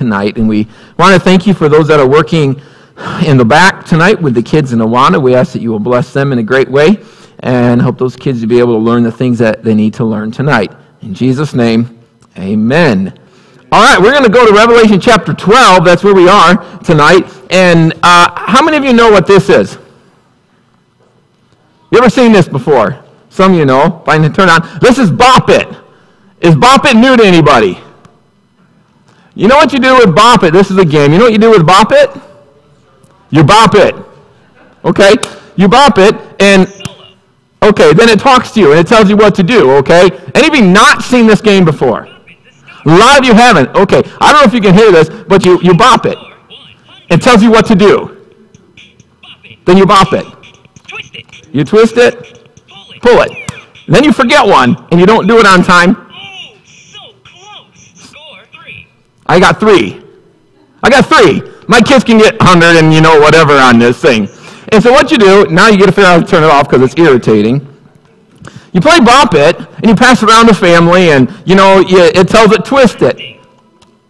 tonight. And we want to thank you for those that are working in the back tonight with the kids in Awana. We ask that you will bless them in a great way and hope those kids will be able to learn the things that they need to learn tonight. In Jesus' name, amen. All right, we're going to go to Revelation chapter 12. That's where we are tonight. And how many of you know what this is? You ever seen this before? Some of you know. If I can turn on. This is Bop It. Is Bop It new to anybody? You know what you do with Bop It? This is a game. You know what you do with Bop It? You bop it. Okay? You bop it, and okay, then it talks to you, and it tells you what to do, okay? Any of you not seen this game before? A lot of you haven't. Okay, I don't know if you can hear this, but you bop it. It tells you what to do. Then you bop it. You twist it, pull it. And then you forget one, and you don't do it on time. Oh, so close. Score 3. I got 3. My kids can get 100 and, whatever on this thing. And so what you do, now you got to figure out how to turn it off because it's irritating. You play Bop It, and you pass it around the family, and, it tells it twist it.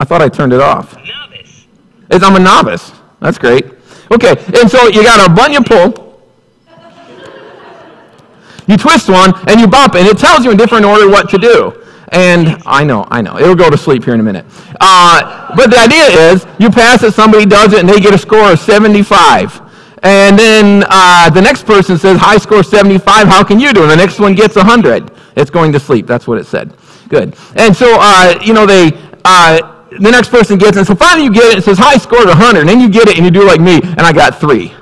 I thought I turned it off. Novice. I'm a novice. That's great. Okay, and so you got a button you pull. You twist one, and you bop it, and it tells you in different order what to do. And I know. It'll go to sleep here in a minute. But the idea is, you pass it, somebody does it, and they get a score of 75. And then the next person says, high score 75, how can you do? And the next one gets 100. It's going to sleep. That's what it said. Good. And so, the next person gets it. And so finally you get it. It says, high score 100. And then you get it, and you do like me, and I got 3.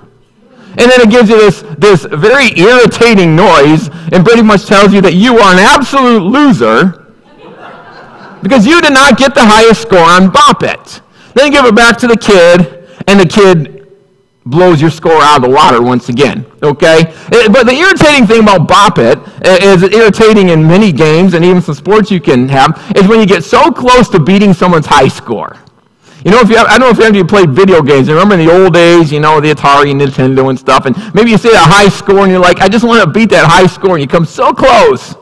And then it gives you this very irritating noise and pretty much tells you that you are an absolute loser because you did not get the highest score on Bop It. Then you give it back to the kid, and the kid blows your score out of the water once again, okay? But the irritating thing about Bop It is irritating in many games and even some sports you can have is when you get so close to beating someone's high score. I don't know if any of you played video games. Remember in the old days, the Atari and Nintendo and stuff, and maybe you say a high score, and you're like, I just want to beat that high score, and you come so close,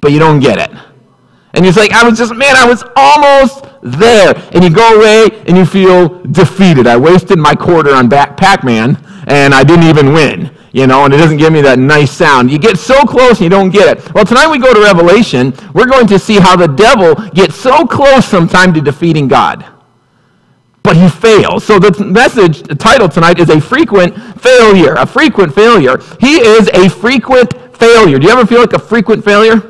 but you don't get it. And you're like, I was almost there. And you go away, and you feel defeated. I wasted my quarter on Pac-Man, and I didn't even win, and it doesn't give me that nice sound. You get so close, and you don't get it. Well, tonight we go to Revelation. We're going to see how the devil gets so close sometime to defeating God. But he fails. So the message, the title tonight is a frequent failure. A frequent failure. He is a frequent failure. Do you ever feel like a frequent failure?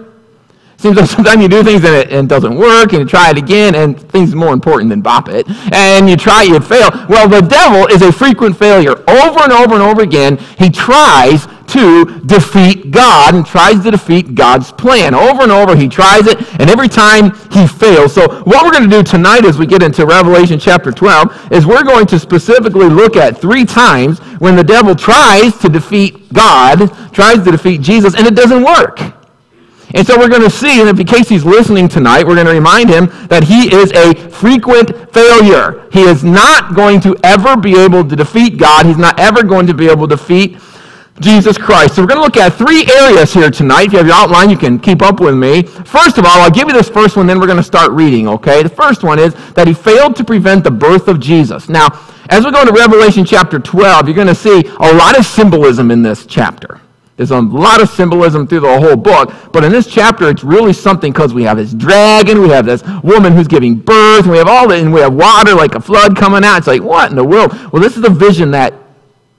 Seems like sometimes you do things and it doesn't work, and you try it again, and things more important than Bop It. And you try, you fail. Well, the devil is a frequent failure. Over and over and over again, he tries to defeat God and tries to defeat God's plan. Over and over, he tries it, and every time he fails. So what we're going to do tonight as we get into Revelation chapter 12 is we're going to specifically look at 3 times when the devil tries to defeat God, tries to defeat Jesus, and it doesn't work. And so we're going to see, and in case he's listening tonight, we're going to remind him that he is a frequent failure. He is not going to ever be able to defeat God. He's not ever going to be able to defeat Jesus Christ. So we're going to look at 3 areas here tonight. If you have your outline, you can keep up with me. First of all, I'll give you this first one, then we're going to start reading, okay? The first one is that he failed to prevent the birth of Jesus. Now, as we go into Revelation chapter 12, you're going to see a lot of symbolism in this chapter. There's a lot of symbolism through the whole book, but in this chapter, it's really something because we have this dragon, we have this woman who's giving birth, and we have all that, and we have water like a flood coming out. It's like, what in the world? Well, this is the vision that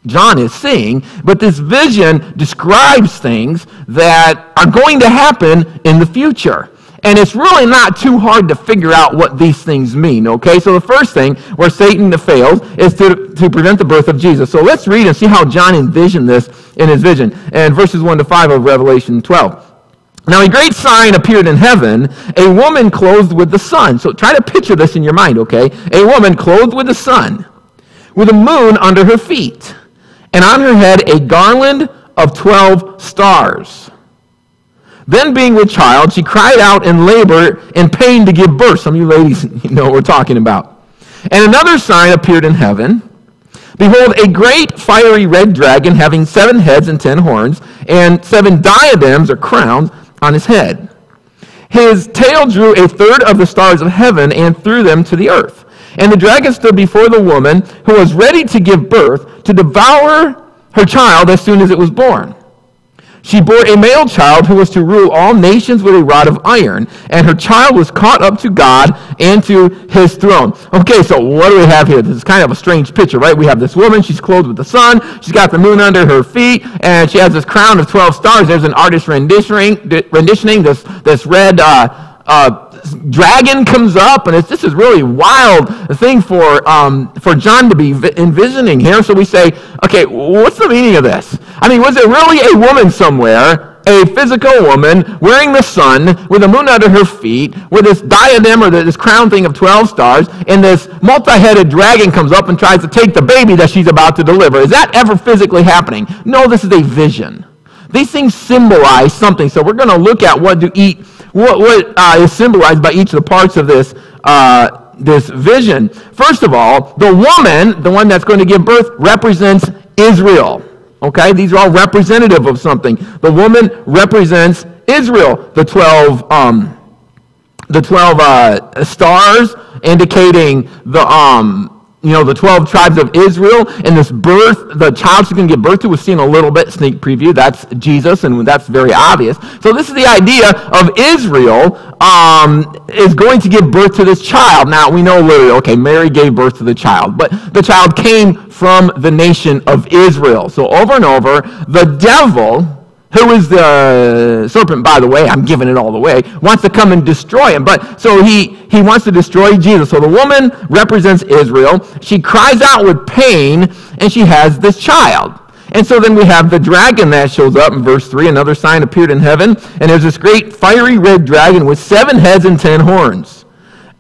John is seeing, but this vision describes things that are going to happen in the future. And it's really not too hard to figure out what these things mean, okay? So the first thing where Satan fails is to prevent the birth of Jesus. So let's read and see how John envisioned this in his vision. And verses 1 to 5 of Revelation 12. Now a great sign appeared in heaven, a woman clothed with the sun. So try to picture this in your mind, okay? A woman clothed with the sun, with a moon under her feet, and on her head a garland of 12 stars. Then being with child, she cried out in labor and pain to give birth. Some of you ladies know what we're talking about. And another sign appeared in heaven. Behold, a great fiery red dragon having 7 heads and 10 horns, and 7 diadems or crowns on his head. His tail drew a third of the stars of heaven and threw them to the earth. And the dragon stood before the woman who was ready to give birth to devour her child as soon as it was born. She bore a male child who was to rule all nations with a rod of iron, and her child was caught up to God and to his throne. Okay, so what do we have here? This is kind of a strange picture, right? We have this woman, she's clothed with the sun, she's got the moon under her feet, and she has this crown of 12 stars. There's an artist renditioning this red dragon comes up, and this is really wild thing for John to be envisioning here. So we say, okay, what's the meaning of this? I mean, was it really a woman somewhere, a physical woman wearing the sun with the moon under her feet, with this diadem or this crown thing of 12 stars, and this multi-headed dragon comes up and tries to take the baby that she's about to deliver? Is that ever physically happening? No, this is a vision. These things symbolize something. So we're going to look at what is symbolized by each of the parts of this vision. First of all, the woman, the one that's going to give birth, represents Israel. Okay, these are all representative of something. The woman represents Israel. The 12 stars indicating the 12 tribes of Israel, and this birth, the child she's going to give birth to, was seen a little bit, sneak preview, that's Jesus, and that's very obvious. So this is the idea of Israel is going to give birth to this child. Now, we know literally, okay, Mary gave birth to the child, but the child came from the nation of Israel. So over and over, the devil, who is the serpent, by the way, I'm giving it all the way, wants to come and destroy him. But so he wants to destroy Jesus. So the woman represents Israel. She cries out with pain, and she has this child. And so then we have the dragon that shows up in verse 3. Another sign appeared in heaven, and there's this great fiery red dragon with 7 heads and 10 horns.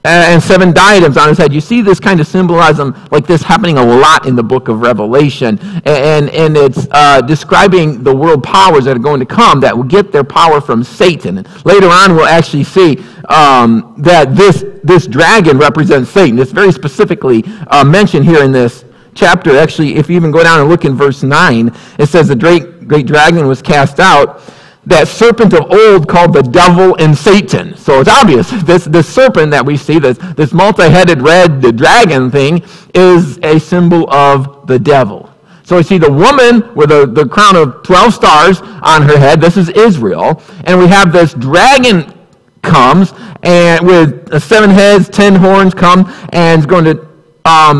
And 7 diadems on his head. You see this kind of symbolism like this happening a lot in the book of Revelation. And it's describing the world powers that are going to come that will get their power from Satan. And later on we'll actually see that this dragon represents Satan. It's very specifically mentioned here in this chapter. Actually, if you even go down and look in verse 9, it says the great dragon was cast out, that serpent of old called the devil and Satan. So it's obvious, this serpent that we see, this multi-headed red dragon thing, is a symbol of the devil. So we see the woman with the crown of 12 stars on her head. This is Israel. And we have this dragon comes, and with 7 heads, 10 horns come, and is going to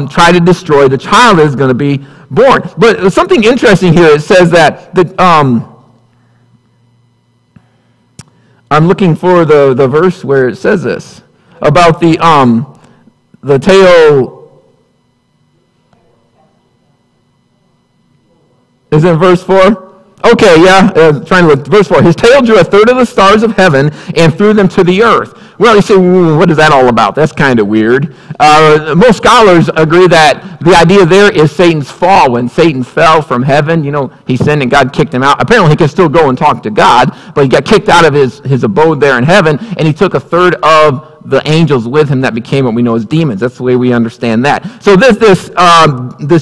try to destroy. The child is going to be born. But something interesting here, it says that I'm looking for the verse where it says this about the tail. Is it verse 4? Okay, yeah, trying to look. Verse 4. His tail drew 1/3 of the stars of heaven and threw them to the earth. Well, you say, what is that all about? That's kind of weird. Most scholars agree that the idea there is Satan's fall. When Satan fell from heaven, he sinned and God kicked him out. Apparently, he could still go and talk to God, but he got kicked out of his abode there in heaven, and he took 1/3 of the angels with him that became what we know as demons. That's the way we understand that. So this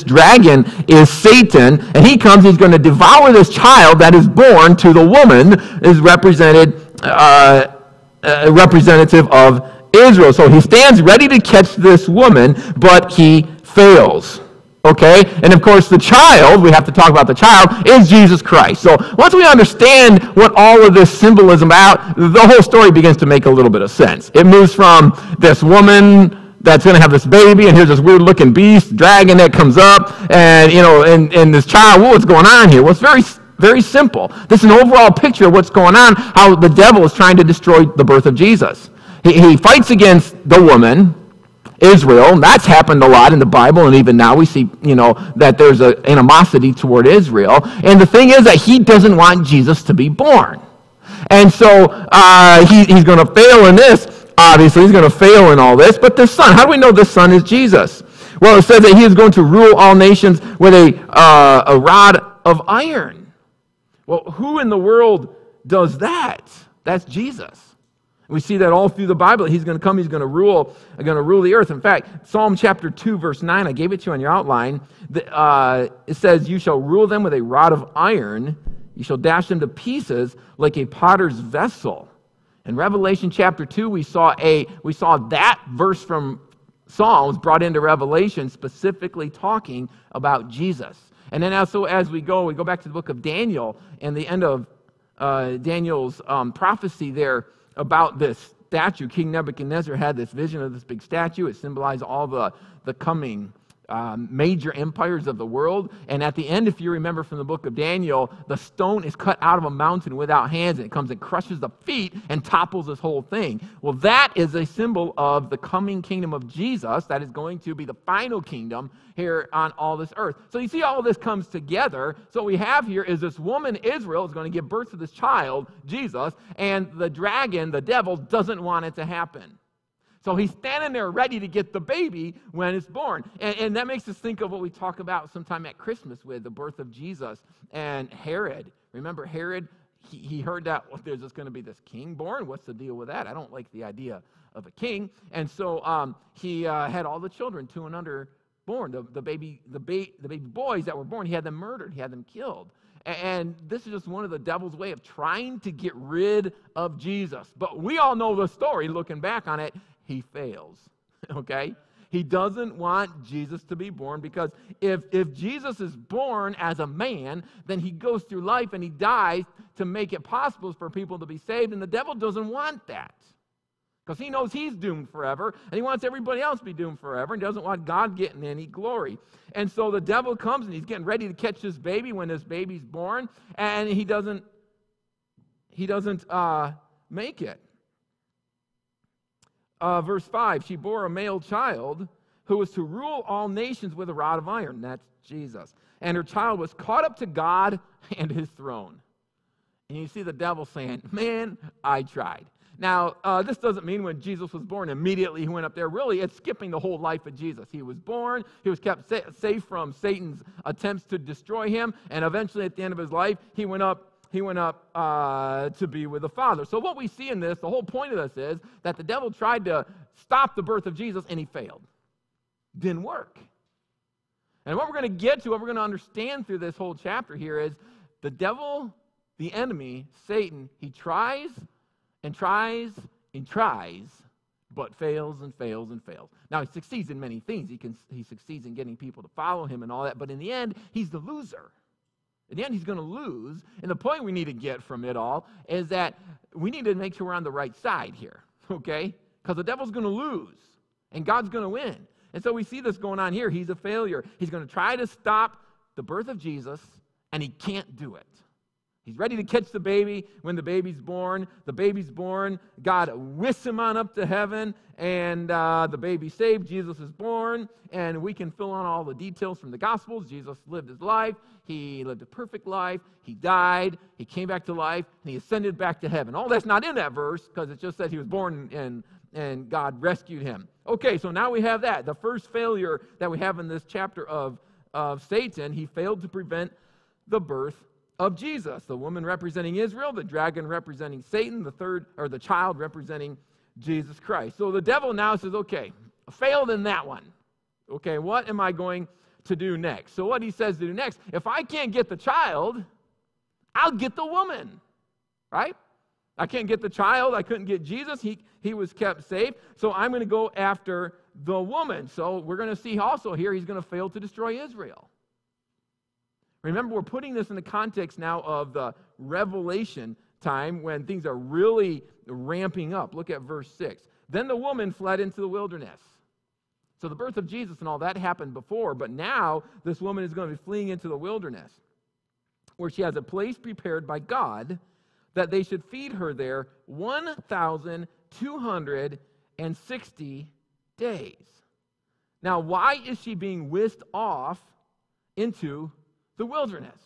dragon is Satan, and he comes, he's going to devour this child that is born to the woman, is representative of Israel. So he stands ready to catch this woman, but he fails. Okay? And of course the child, we have to talk about the child, is Jesus Christ. So once we understand what all of this symbolism about, the whole story begins to make a little bit of sense. It moves from this woman that's going to have this baby, and here's this weird looking beast, dragon that comes up, and and this child, what's going on here? Well, it's very, very simple. This is an overall picture of what's going on, how the devil is trying to destroy the birth of Jesus. He fights against the woman, Israel. That's happened a lot in the Bible, and even now we see, that there's an animosity toward Israel. And the thing is that he doesn't want Jesus to be born. And so he's going to fail in this. Obviously, he's going to fail in all this. But the Son, how do we know the Son is Jesus? Well, it says that he is going to rule all nations with a rod of iron. Well, who in the world does that? That's Jesus. We see that all through the Bible. He's going to come, he's going to rule the earth. In fact, Psalm chapter 2, verse 9, I gave it to you on your outline. It says, you shall rule them with a rod of iron. You shall dash them to pieces like a potter's vessel. In Revelation chapter 2, we saw that verse from Psalms brought into Revelation specifically talking about Jesus. And then also as we go back to the book of Daniel and the end of Daniel's prophecy there about this statue. King Nebuchadnezzar had this vision of this big statue. It symbolized all the coming major empires of the world. And at the end, if you remember from the book of Daniel, the stone is cut out of a mountain without hands, and it comes and crushes the feet and topples this whole thing. Well, that is a symbol of the coming kingdom of Jesus that is going to be the final kingdom here on all this earth. So you see all of this comes together. So what we have here is this woman, Israel, is going to give birth to this child, Jesus, and the dragon, the devil, doesn't want it to happen. So he's standing there ready to get the baby when it's born. And that makes us think of what we talk about sometime at Christmas with the birth of Jesus and Herod. Remember Herod? He heard that there's just going to be this king born. What's the deal with that? I don't like the idea of a king. And so he had all the children 2 and under born. The baby boys that were born, he had them murdered. He had them killed. And this is just one of the devil's way of trying to get rid of Jesus. But we all know the story. Looking back on it, he fails, okay? He doesn't want Jesus to be born because if Jesus is born as a man, then he goes through life and he dies to make it possible for people to be saved, and the devil doesn't want that because he knows he's doomed forever, and he wants everybody else to be doomed forever, and doesn't want God getting any glory. And so the devil comes, and he's getting ready to catch this baby when this baby's born, and he doesn't make it. Verse 5, she bore a male child who was to rule all nations with a rod of iron. That's Jesus. And her child was caught up to God and his throne. And you see the devil saying, man, I tried. Now, this doesn't mean when Jesus was born, immediately he went up there. Really, it's skipping the whole life of Jesus. He was born. He was kept safe from Satan's attempts to destroy him. And eventually, at the end of his life, he went up to be with the Father. So what we see in this, the whole point of this is that the devil tried to stop the birth of Jesus, and he failed. Didn't work. And what we're going to get to, what we're going to understand through this whole chapter here is the devil, the enemy, Satan, he tries and tries and tries, but fails and fails and fails. Now, he succeeds in many things. He succeeds in getting people to follow him and all that, but in the end, he's the loser. In the end, he's going to lose. And the point we need to get from it all is that we need to make sure we're on the right side here, okay? Because the devil's going to lose, and God's going to win. And so we see this going on here. He's a failure. He's going to try to stop the birth of Jesus, and he can't do it. He's ready to catch the baby when the baby's born. The baby's born. God whisks him on up to heaven, and the baby's saved. Jesus is born, and we can fill in all the details from the Gospels. Jesus lived his life. He lived a perfect life. He died. He came back to life, and he ascended back to heaven. All that's not in that verse because it just said he was born and God rescued him. Okay, so now we have that. The first failure that we have in this chapter of Satan, he failed to prevent the birth of Jesus. The woman representing Israel, the dragon representing Satan, the child representing Jesus Christ. So the devil now says, okay, I failed in that one. Okay, what am I going to do next? So what he says to do next, if I can't get the child, I'll get the woman, right? I can't get the child. I couldn't get Jesus. He was kept safe. So I'm going to go after the woman. So we're going to see also here he's going to fail to destroy Israel. Remember, we're putting this in the context now of the Revelation time when things are really ramping up. Look at verse 6. Then the woman fled into the wilderness. So the birth of Jesus and all that happened before, but now this woman is going to be fleeing into the wilderness where she has a place prepared by God that they should feed her there 1,260 days. Now, why is she being whisked off into the wilderness?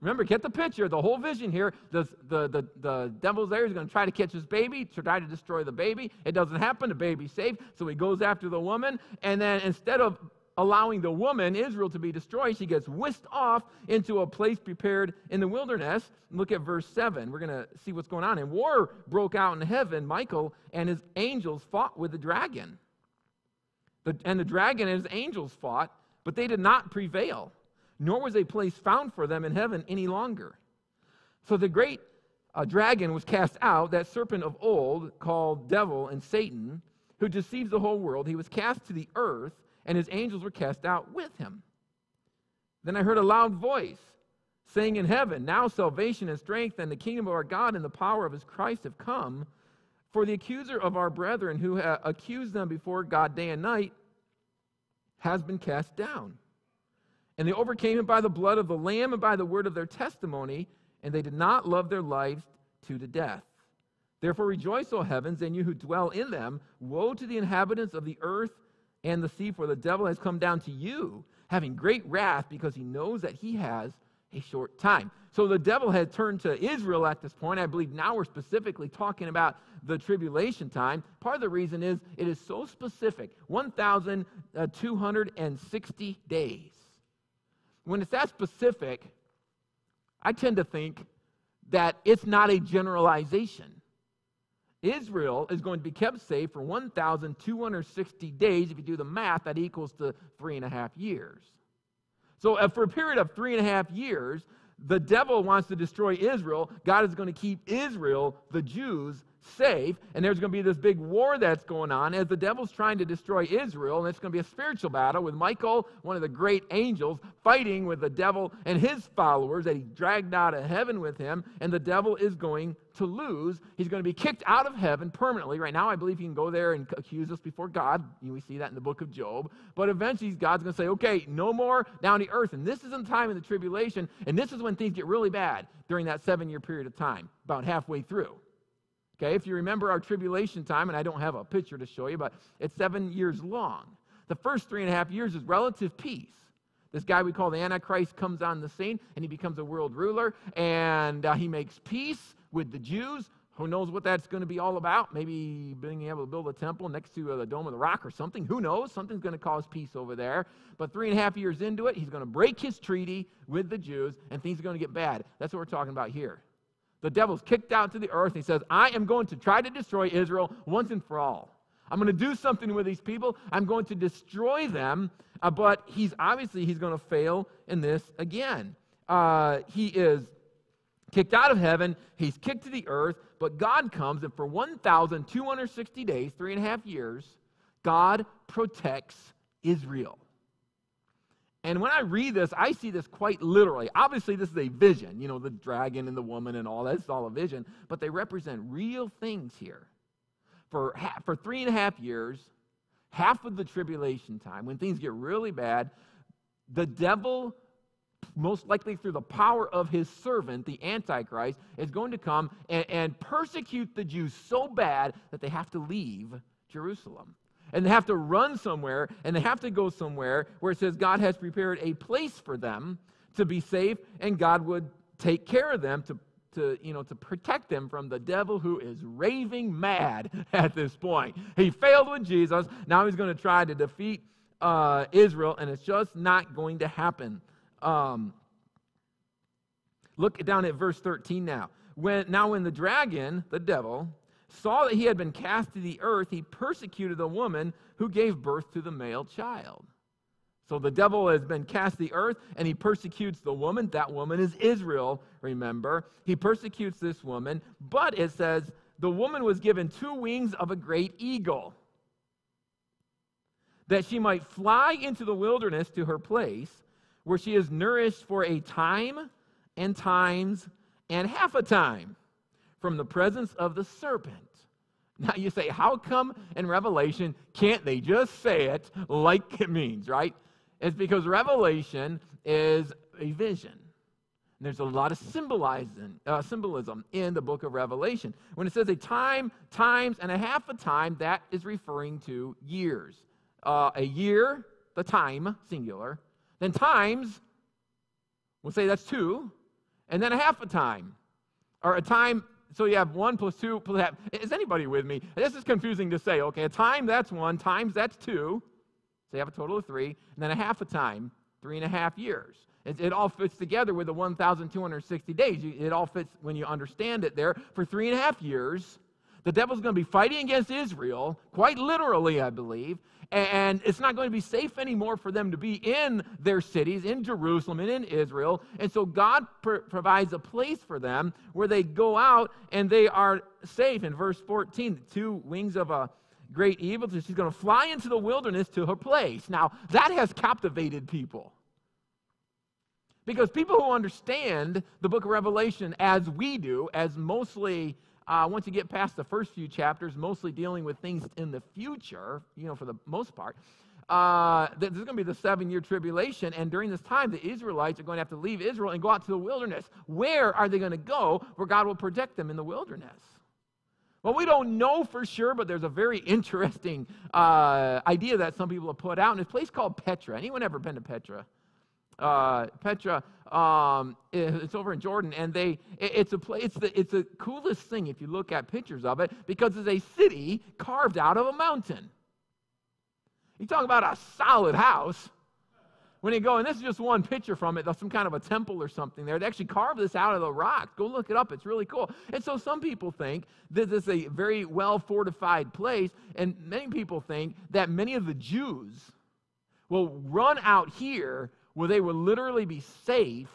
Remember, get the picture, the whole vision here. The devil's there. He's going to try to catch his baby, to try to destroy the baby. It doesn't happen. The baby's saved. So he goes after the woman. And then instead of allowing the woman, Israel, to be destroyed, she gets whisked off into a place prepared in the wilderness. Look at verse 7. We're going to see what's going on. And war broke out in heaven. Michael and his angels fought with the dragon. And the dragon and his angels fought, but they did not prevail, nor was a place found for them in heaven any longer. So the great dragon was cast out, that serpent of old called devil and Satan, who deceives the whole world. He was cast to the earth, and his angels were cast out with him. Then I heard a loud voice saying in heaven, now salvation and strength and the kingdom of our God and the power of his Christ have come. For the accuser of our brethren who accused them before God day and night has been cast down. And they overcame him by the blood of the Lamb and by the word of their testimony, and they did not love their lives to the death. Therefore rejoice, O heavens, and you who dwell in them. Woe to the inhabitants of the earth and the sea, for the devil has come down to you, having great wrath, because he knows that he has a short time. So the devil had turned to Israel at this point. I believe now we're specifically talking about the tribulation time. Part of the reason is it is so specific, 1,260 days. When it's that specific, I tend to think that it's not a generalization. Israel is going to be kept safe for 1,260 days. If you do the math, that equals to 3.5 years. So for a period of 3.5 years, the devil wants to destroy Israel. God is going to keep Israel, the Jews, safe. And there's going to be this big war that's going on as the devil's trying to destroy Israel. And it's going to be a spiritual battle with Michael, one of the great angels, fighting with the devil and his followers that he dragged out of heaven with him. And the devil is going to lose. He's going to be kicked out of heaven permanently. Right now, I believe he can go there and accuse us before God. We see that in the book of Job. But eventually, God's going to say, okay, no more down to earth. And this is in the time of the tribulation. And this is when things get really bad during that 7-year period of time, about halfway through. Okay, if you remember our tribulation time, and I don't have a picture to show you, but it's 7 years long. The first 3.5 years is relative peace. This guy we call the Antichrist comes on the scene, and he becomes a world ruler, and he makes peace with the Jews. Who knows what that's going to be all about? Maybe being able to build a temple next to the Dome of the Rock or something. Who knows? Something's going to cause peace over there. But 3.5 years into it, he's going to break his treaty with the Jews, and things are going to get bad. That's what we're talking about here. The devil's kicked out to the earth. He says, I am going to try to destroy Israel once and for all. I'm going to do something with these people. I'm going to destroy them. But he's going to fail in this again. He is kicked out of heaven. He's kicked to the earth. But God comes, and for 1,260 days, 3.5 years, God protects Israel. And when I read this, I see this quite literally. Obviously, this is a vision. You know, the dragon and the woman and all that. It's all a vision. But they represent real things here. For 3.5 years, half of the tribulation time, when things get really bad, the devil, most likely through the power of his servant, the Antichrist, is going to come and persecute the Jews so bad that they have to leave Jerusalem. And they have to run somewhere, and they have to go somewhere where it says God has prepared a place for them to be safe, and God would take care of them to protect them from the devil, who is raving mad at this point. He failed with Jesus. Now he's going to try to defeat Israel, and it's just not going to happen. Look down at verse 13 now. When the dragon, the devil, saw that he had been cast to the earth, he persecuted the woman who gave birth to the male child. So the devil has been cast to the earth, and he persecutes the woman. That woman is Israel, remember. He persecutes this woman, but it says the woman was given 2 wings of a great eagle, that she might fly into the wilderness to her place, where she is nourished for a time and times and half a time from the presence of the serpent. Now you say, how come in Revelation can't they just say it like it means, right? It's because Revelation is a vision. And there's a lot of symbolism in the book of Revelation. When it says a time, times, and a half a time, that is referring to years. A year, the time, singular. Then times, we'll say that's 2. And then a half a time. Or a time. So you have 1 plus 2 plus half. Is anybody with me? This is confusing to say. Okay, a time, that's 1. Times, that's 2. So you have a total of 3. And then a half a time, 3.5 years. It all fits together with the 1,260 days. It all fits when you understand it there. For 3.5 years, the devil's going to be fighting against Israel, quite literally, I believe. And it's not going to be safe anymore for them to be in their cities, in Jerusalem and in Israel. And so God provides a place for them where they go out and they are safe. In verse 14, 2 wings of a great evil. So she's going to fly into the wilderness to her place. Now, that has captivated people. Because people who understand the book of Revelation as we do, as mostly, once you get past the first few chapters, mostly dealing with things in the future, for the most part, there's going to be the 7-year tribulation, and during this time, the Israelites are going to have to leave Israel and go out to the wilderness. Where are they going to go where God will protect them in the wilderness? Well, we don't know for sure, but there's a very interesting idea that some people have put out in a place called Petra. Anyone ever been to Petra? Petra, it's over in Jordan, and it's the coolest thing if you look at pictures of it, because it's a city carved out of a mountain. You talk about a solid house. When you go, and this is just one picture from it, some kind of a temple or something there. They actually carved this out of the rock. Go look it up. It's really cool. And so some people think that this is a very well-fortified place, and many people think that many of the Jews will run out here where they will literally be safe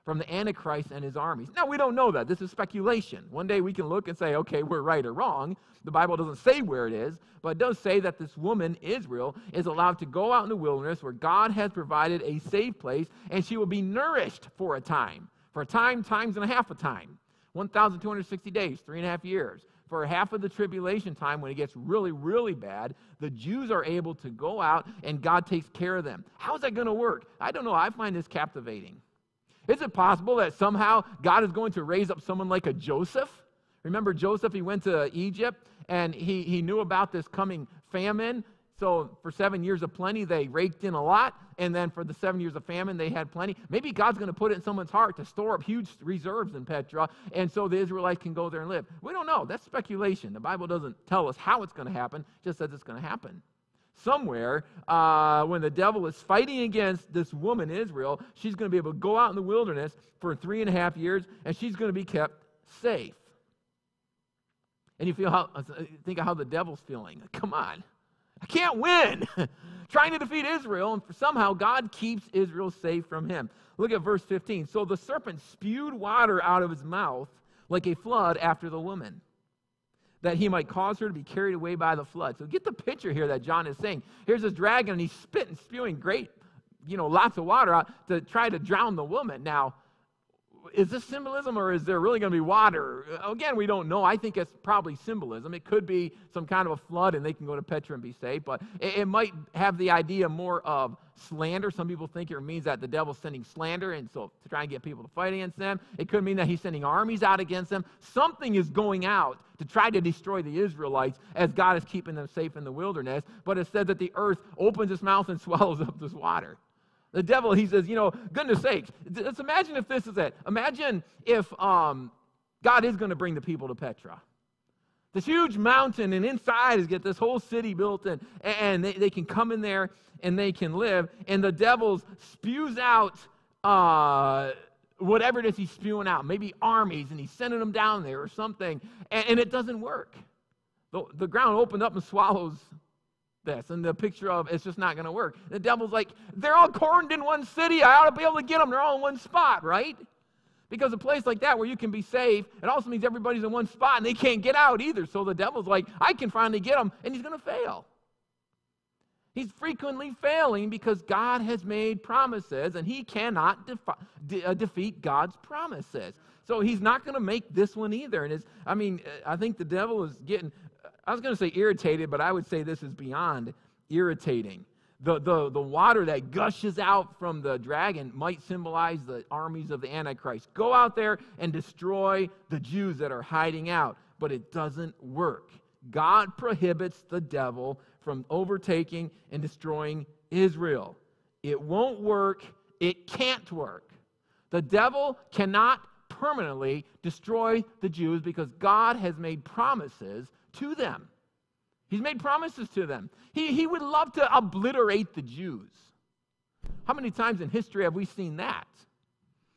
from the Antichrist and his armies. Now, we don't know that. This is speculation. One day we can look and say, okay, we're right or wrong. The Bible doesn't say where it is, but it does say that this woman, Israel, is allowed to go out in the wilderness where God has provided a safe place, and she will be nourished for a time. For a time, times and a half a time. 1,260 days, 3.5 years. For half of the tribulation time, when it gets really, really bad, the Jews are able to go out and God takes care of them. How is that going to work? I don't know. I find this captivating. Is it possible that somehow God is going to raise up someone like a Joseph? Remember Joseph, he went to Egypt, and he knew about this coming famine. So for 7 years of plenty, they raked in a lot, and then for the 7 years of famine, they had plenty. Maybe God's going to put it in someone's heart to store up huge reserves in Petra, and so the Israelites can go there and live. We don't know. That's speculation. The Bible doesn't tell us how it's going to happen, it just says it's going to happen. Somewhere, when the devil is fighting against this woman, Israel, she's going to be able to go out in the wilderness for 3.5 years, and she's going to be kept safe. And you think of how the devil's feeling. Come on. I can't win. Trying to defeat Israel, and somehow God keeps Israel safe from him. Look at verse 15. So the serpent spewed water out of his mouth like a flood after the woman, that he might cause her to be carried away by the flood. So get the picture here that John is saying. Here's this dragon, and he's spitting, spewing great, lots of water out to try to drown the woman. Now, is this symbolism, or is there really going to be water? Again, we don't know. I think it's probably symbolism. It could be some kind of a flood, and they can go to Petra and be safe, but it might have the idea more of slander. Some people think it means that the devil's sending slander, and so to try and get people to fight against them. It could mean that he's sending armies out against them. Something is going out to try to destroy the Israelites as God is keeping them safe in the wilderness, but it said that the earth opens its mouth and swallows up this water. The devil, he says, goodness sakes, let's imagine if this is it. Imagine if God is going to bring the people to Petra. This huge mountain, and inside is get this whole city built, and they can come in there and they can live. And the devil spews out whatever it is he's spewing out, maybe armies, and he's sending them down there or something, and it doesn't work. The ground opened up and swallows this, and the picture of it's just not going to work. The devil's like, they're all cornered in one city. I ought to be able to get them. They're all in one spot, right? Because a place like that where you can be safe, it also means everybody's in one spot and they can't get out either. So the devil's like, I can finally get them, and he's going to fail. He's frequently failing because God has made promises, and he cannot defeat God's promises. So he's not going to make this one either. And I think the devil is getting, I was going to say irritated, but I would say this is beyond irritating. The water that gushes out from the dragon might symbolize the armies of the Antichrist. Go out there and destroy the Jews that are hiding out. But it doesn't work. God prohibits the devil from overtaking and destroying Israel. It won't work. It can't work. The devil cannot permanently destroy the Jews because God has made promises to them. He's made promises to them. He would love to obliterate the Jews. How many times in history have we seen that?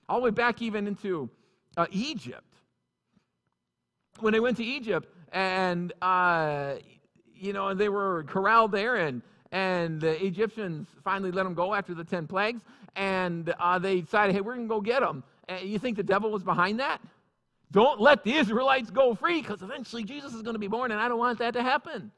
All the way back even into Egypt. When they went to Egypt and, they were corralled there, and the Egyptians finally let them go after the 10 plagues, and they decided, hey, we're going to go get them. And you think the devil was behind that? Don't let the Israelites go free, because eventually Jesus is going to be born, and I don't want that to happen.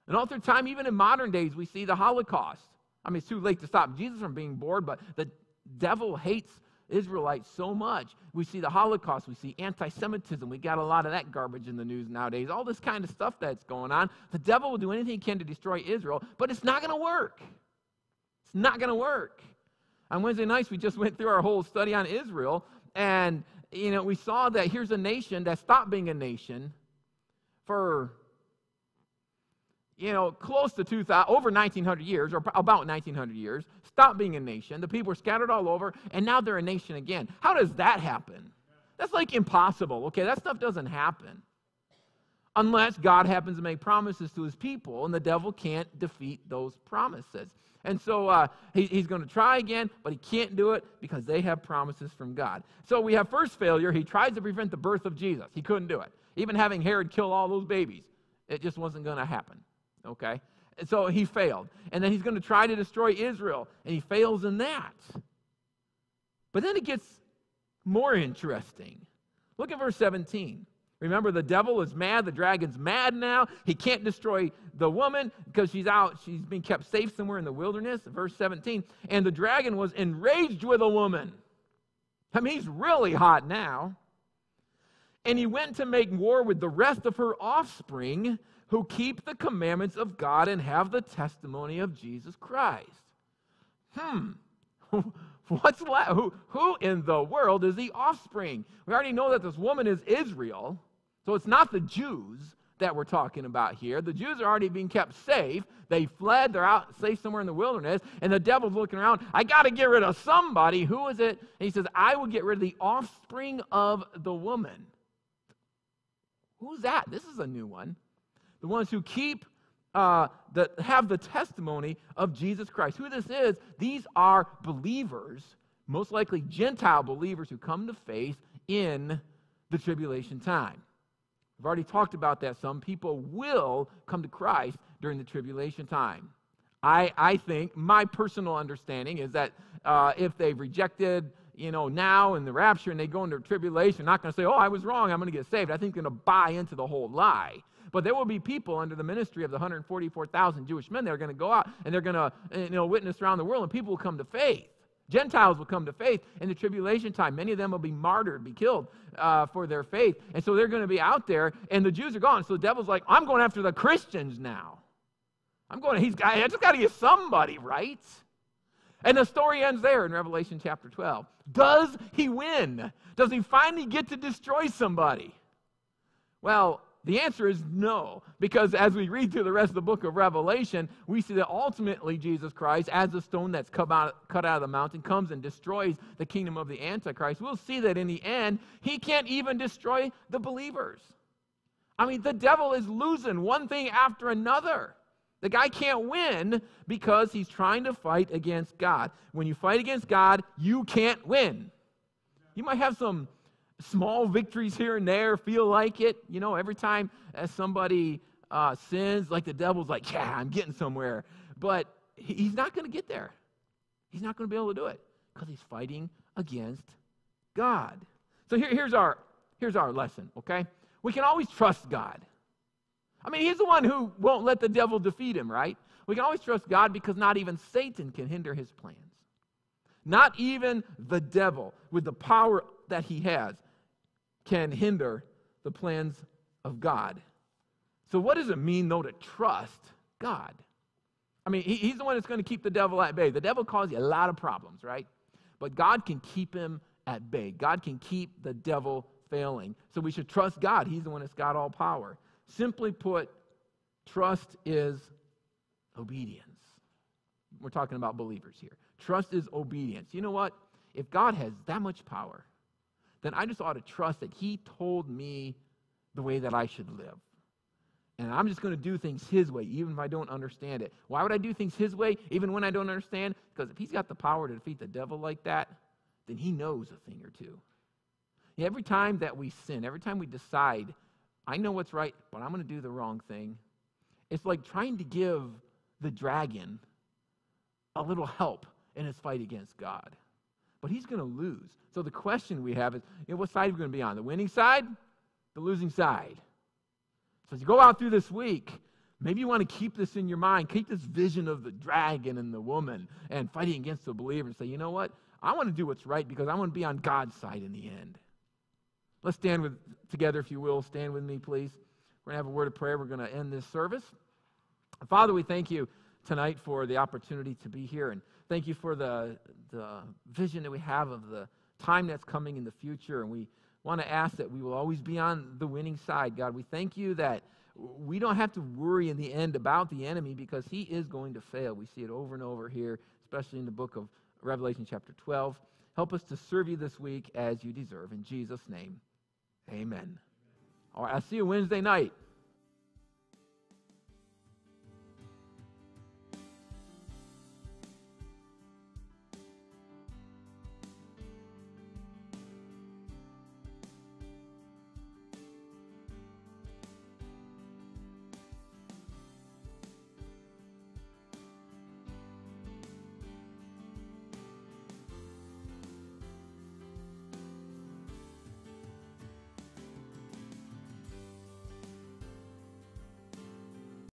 And all through time, even in modern days, we see the Holocaust. I mean, it's too late to stop Jesus from being born, but the devil hates Israelites so much. We see the Holocaust. We see anti-Semitism. We got a lot of that garbage in the news nowadays. All this kind of stuff that's going on. The devil will do anything he can to destroy Israel, but it's not going to work. It's not going to work. On Wednesday nights, we just went through our whole study on Israel, and we saw that here's a nation that stopped being a nation for close to 2,000, over 1,900 years, or about 1,900 years, stopped being a nation. The people were scattered all over, and now they're a nation again. How does that happen? That's like impossible, okay? That stuff doesn't happen unless God happens to make promises to his people, and the devil can't defeat those promises. And so he's going to try again, but he can't do it because they have promises from God. So we have first failure. He tries to prevent the birth of Jesus. He couldn't do it. Even having Herod kill all those babies, it just wasn't going to happen. Okay? And so he failed. And then he's going to try to destroy Israel, and he fails in that. But then it gets more interesting. Look at verse 17. Remember, the devil is mad. The dragon's mad now. He can't destroy the woman because she's out. She's being kept safe somewhere in the wilderness. Verse 17. And the dragon was enraged with a woman. I mean, he's really hot now. And he went to make war with the rest of her offspring, who keep the commandments of God and have the testimony of Jesus Christ. What's left? Who in the world is the offspring? We already know that this woman is Israel, so it's not the Jews that we're talking about here. The Jews are already being kept safe. They fled. They're out safe somewhere in the wilderness, and the devil's looking around. I got to get rid of somebody. Who is it? And he says, I will get rid of the offspring of the woman. Who's that? This is a new one. The ones who keep, have the testimony of Jesus Christ. Who this is, these are believers, most likely Gentile believers who come to faith in the tribulation time. We've already talked about that. Some people will come to Christ during the tribulation time. I think, my personal understanding is that if they've rejected, now in the rapture and they go into tribulation, they're not going to say, oh, I was wrong, I'm going to get saved. I think they're going to buy into the whole lie. But there will be people under the ministry of the 144,000 Jewish men that are going to go out and they're going to witness around the world, and people will come to faith. Gentiles will come to faith in the tribulation time. Many of them will be martyred, be killed for their faith. And so they're going to be out there, and the Jews are gone. So the devil's like, I'm going after the Christians now. I just got to get somebody, right? And the story ends there in Revelation chapter 12. Does he win? Does he finally get to destroy somebody? Well, the answer is no, because as we read through the rest of the book of Revelation, we see that ultimately Jesus Christ, as the stone that's cut out of the mountain, comes and destroys the kingdom of the Antichrist. We'll see that in the end, he can't even destroy the believers. I mean, the devil is losing one thing after another. The guy can't win because he's trying to fight against God. When you fight against God, you can't win. You might have some small victories here and there, feel like it. Every time as somebody sins, like the devil's like, yeah, I'm getting somewhere. But he's not going to get there. He's not going to be able to do it because he's fighting against God. So here's our lesson, okay? We can always trust God. I mean, he's the one who won't let the devil defeat him, right? We can always trust God because not even Satan can hinder his plans. Not even the devil, with the power that he has, can hinder the plans of God. So what does it mean, though, to trust God? I mean, he's the one that's going to keep the devil at bay. The devil causes you a lot of problems, right? But God can keep him at bay. God can keep the devil failing. So we should trust God. He's the one that's got all power. Simply put, trust is obedience. We're talking about believers here. Trust is obedience. You know what? If God has that much power, then I just ought to trust that he told me the way that I should live. And I'm just going to do things his way, even if I don't understand it. Why would I do things his way, even when I don't understand? Because if he's got the power to defeat the devil like that, then he knows a thing or two. Every time that we sin, every time we decide, I know what's right, but I'm going to do the wrong thing, it's like trying to give the dragon a little help in his fight against God. But he's going to lose. So the question we have is, what side are we going to be on? The winning side? The losing side? So as you go out through this week, Maybe you want to keep this in your mind. Keep this vision of the dragon and the woman and fighting against the believer and say, you know what? I want to do what's right because I want to be on God's side in the end. Let's stand together, if you will. Stand with me, please. We're going to have a word of prayer. We're going to end this service. Father, we thank you tonight for the opportunity to be here, and thank you for the vision that we have of the time that's coming in the future, and we want to ask that we will always be on the winning side. God, we thank you that we don't have to worry in the end about the enemy because he is going to fail. We see it over and over here, especially in the book of Revelation chapter 12. Help us to serve you this week as you deserve. In Jesus' name, amen. All right, I'll see you Wednesday night.